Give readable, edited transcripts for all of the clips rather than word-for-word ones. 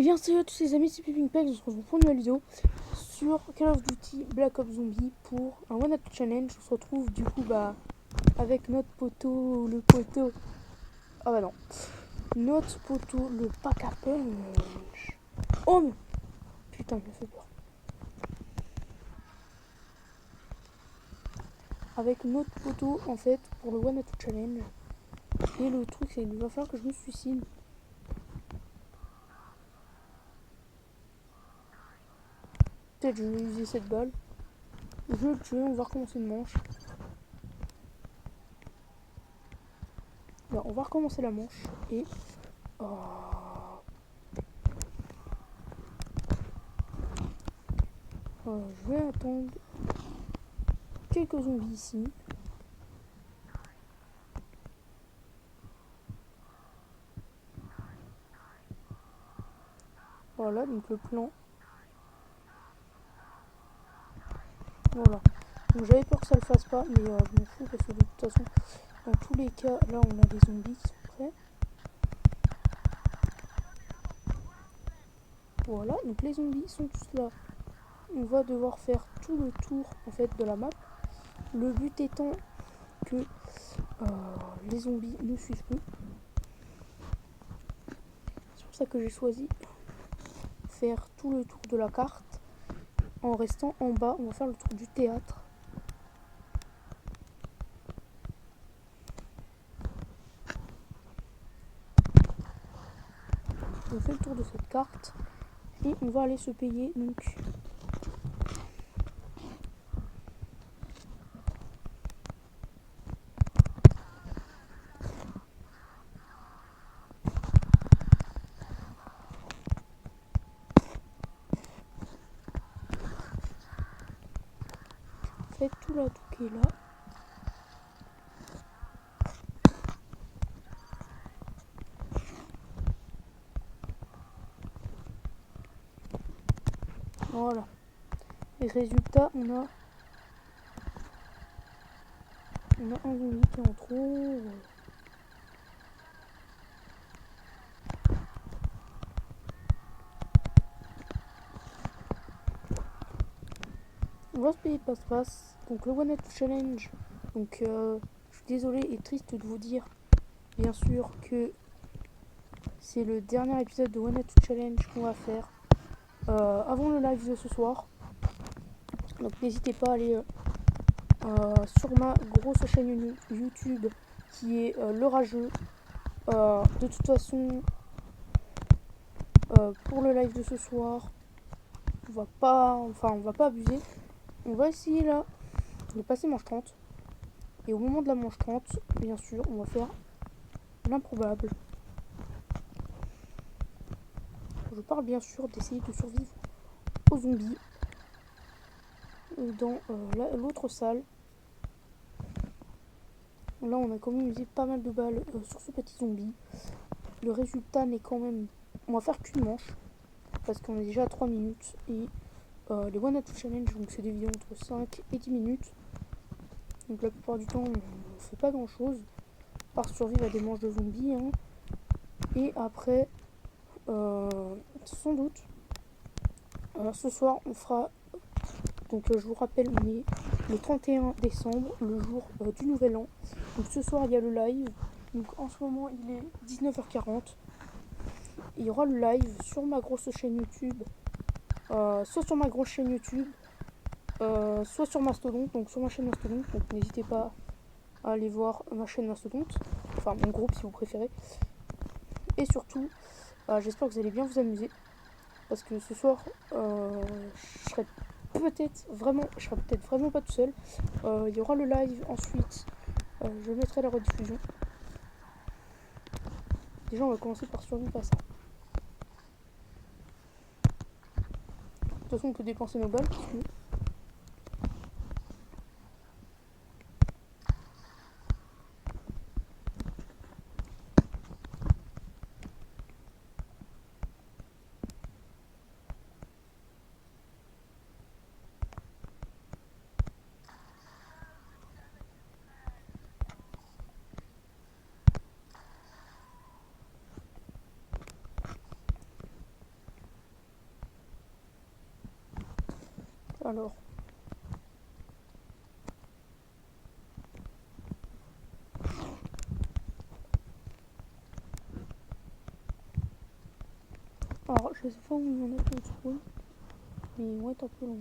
Et bien salut à tous les amis, c'est Pipingpex, on se retrouve pour une nouvelle vidéo sur Call of Duty Black Ops Zombie pour un One Up Challenge. On se retrouve du coup avec notre poteau, ah bah non, notre poteau, le pack à punch. Oh mais putain, il m'a fait peur. Avec notre poteau en fait pour le One Up Challenge. Et le truc c'est qu'il va falloir que je me suicide. Peut-être je vais user cette balle. Je vais le tuer, on va recommencer une manche. Alors, on va recommencer la manche et... Oh. Je vais attendre quelques zombies ici. Voilà, donc le plan. Voilà. Donc j'avais peur que ça le fasse pas, mais je m'en fous parce que de toute façon, dans tous les cas, là on a des zombies qui sont prêts. Voilà, donc les zombies sont tous là. On va devoir faire tout le tour en fait de la map. Le but étant que les zombies ne suivent plus. C'est pour ça que j'ai choisi faire tout le tour de la carte en restant en bas. On va faire le tour du théâtre. On fait le tour de cette carte et on va aller se payer donc tout là, tout qui est là. Voilà. Et résultat, on a un zombie qui est en trop. On va se payer passe-passe. Donc le One Up Challenge. Donc je suis désolé et triste de vous dire, bien sûr, que c'est le dernier épisode de One Up Challenge qu'on va faire avant le live de ce soir. Donc n'hésitez pas à aller sur ma grosse chaîne YouTube qui est Le Rageux. De toute façon, pour le live de ce soir, on va pas abuser. On va essayer là de passer manche 30. Et au moment de la manche 30, bien sûr, on va faire l'improbable. Je parle bien sûr d'essayer de survivre aux zombies dans l'autre salle. Là, on a quand même usé pas mal de balles sur ce petit zombie. Le résultat n'est quand même... On va faire qu'une manche, parce qu'on est déjà à 3 minutes. Et les One Up Challenge, donc c'est des vidéos entre 5 et 10 minutes. Donc la plupart du temps, on ne fait pas grand chose, par survivre à des manches de zombies. Hein. Et après, sans doute, ce soir, on fera... Donc je vous rappelle, on est le 31 décembre, le jour du nouvel an. Donc ce soir, il y a le live. Donc en ce moment, il est 19h40. Il y aura le live sur ma grosse chaîne YouTube. Soit sur ma grosse chaîne YouTube, soit sur Mastodonte, donc sur ma chaîne Mastodonte. Donc n'hésitez pas à aller voir ma chaîne Mastodonte. Enfin, mon groupe si vous préférez. Et surtout, j'espère que vous allez bien vous amuser. Parce que ce soir, je serai peut-être vraiment pas tout seul. Il y aura le live ensuite. Je mettrai la rediffusion. Déjà, on va commencer par survivre à ça. De toute façon, on peut dépenser nos balles. Parce que... Alors. Alors, je sais pas où on a fait le spawn, mais ouais, tant peu long.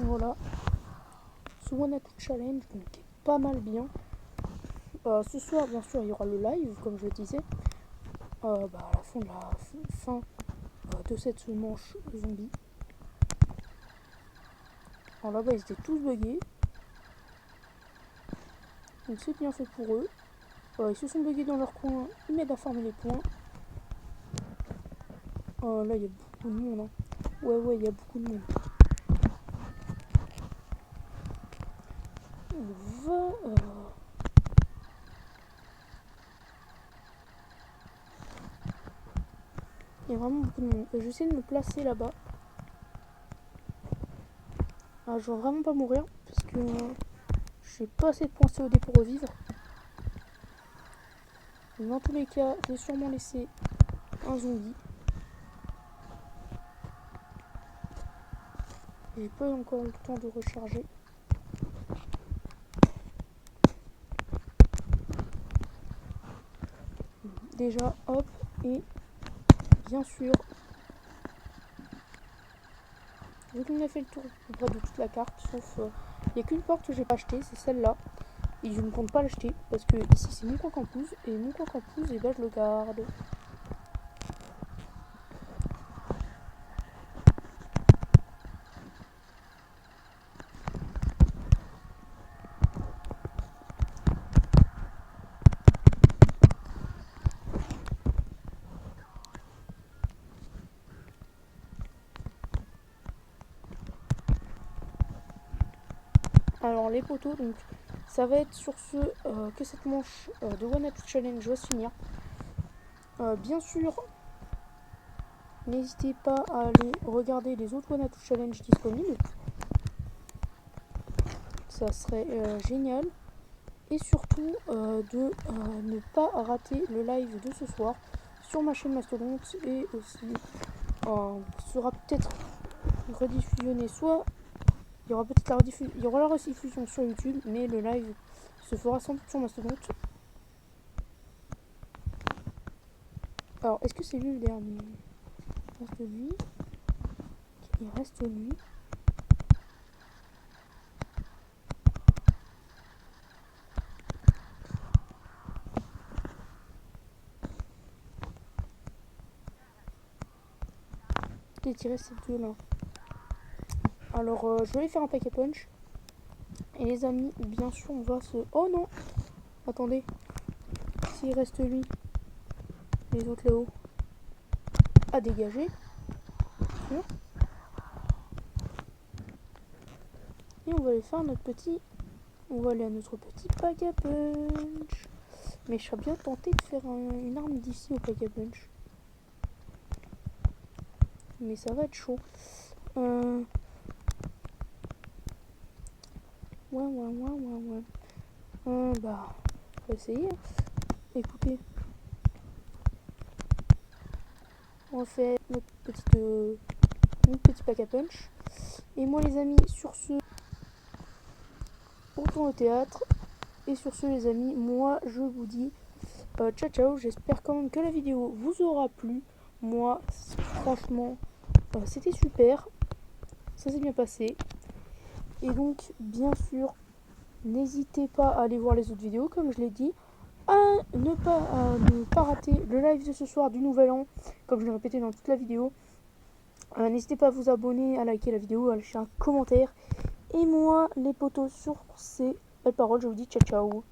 Voilà. Ce One Up Challenge, donc est pas mal bien. Ce soir, bien sûr, il y aura le live, comme je le disais. À la fin de cette manche zombie. Alors là-bas, ils étaient tous buggés. Donc c'est bien fait pour eux. Ils se sont buggés dans leur coin. Ils m'aident à farmer les points. Là, il y a beaucoup de monde. Hein. Ouais, il y a beaucoup de monde. On va... Il y a vraiment beaucoup de monde. J'essaie de me placer là-bas. Je vais vraiment pas mourir. Parce que j'ai pas assez de points COD pour revivre. Mais dans tous les cas, je vais sûrement laisser un zombie. J'ai pas encore eu le temps de recharger. Déjà, hop, et bien sûr, vu qu'on a fait le tour à peu près de toute la carte, sauf il n'y a qu'une porte que j'ai pas achetée, c'est celle-là. Et je ne compte pas l'acheter parce que ici c'est mon coin campus et mon coin campus, et bah je le garde. Alors les poteaux, donc ça va être sur ce que cette manche de One Up Challenge va se finir. Bien sûr, n'hésitez pas à aller regarder les autres One Up Challenge disponibles. Ça serait génial. Et surtout de ne pas rater le live de ce soir sur ma chaîne Mastodonte, et aussi sera peut-être rediffusionné, soit il y aura peut-être il y aura la rediffusion sur YouTube, mais le live se fera sans doute sur Mastodonte. Alors, est-ce que c'est lui le dernier? Il reste lui. Il reste lui. J'ai tiré ces deux là. Alors, je vais aller faire un pack à punch. Et les amis, bien sûr, on va se... Oh non! Attendez. S'il reste lui, les autres là-haut, à dégager. Et on va aller faire notre petit... On va aller à notre petit pack à punch. Mais je serais bien tenté de faire une arme d'ici au pack à punch. Mais ça va être chaud. Ouais. On va essayer. Écoutez. On fait notre petit pack à punch. Et moi les amis, sur ce, on retourne au théâtre. Et sur ce les amis, moi je vous dis ciao. J'espère quand même que la vidéo vous aura plu. Moi, franchement, c'était super. Ça s'est bien passé. Et donc, bien sûr, n'hésitez pas à aller voir les autres vidéos, comme je l'ai dit. À ne pas rater le live de ce soir du Nouvel An, comme je l'ai répété dans toute la vidéo. N'hésitez pas à vous abonner, à liker la vidéo, à lâcher un commentaire. Et moi, les potos, sur ces belles paroles, je vous dis ciao.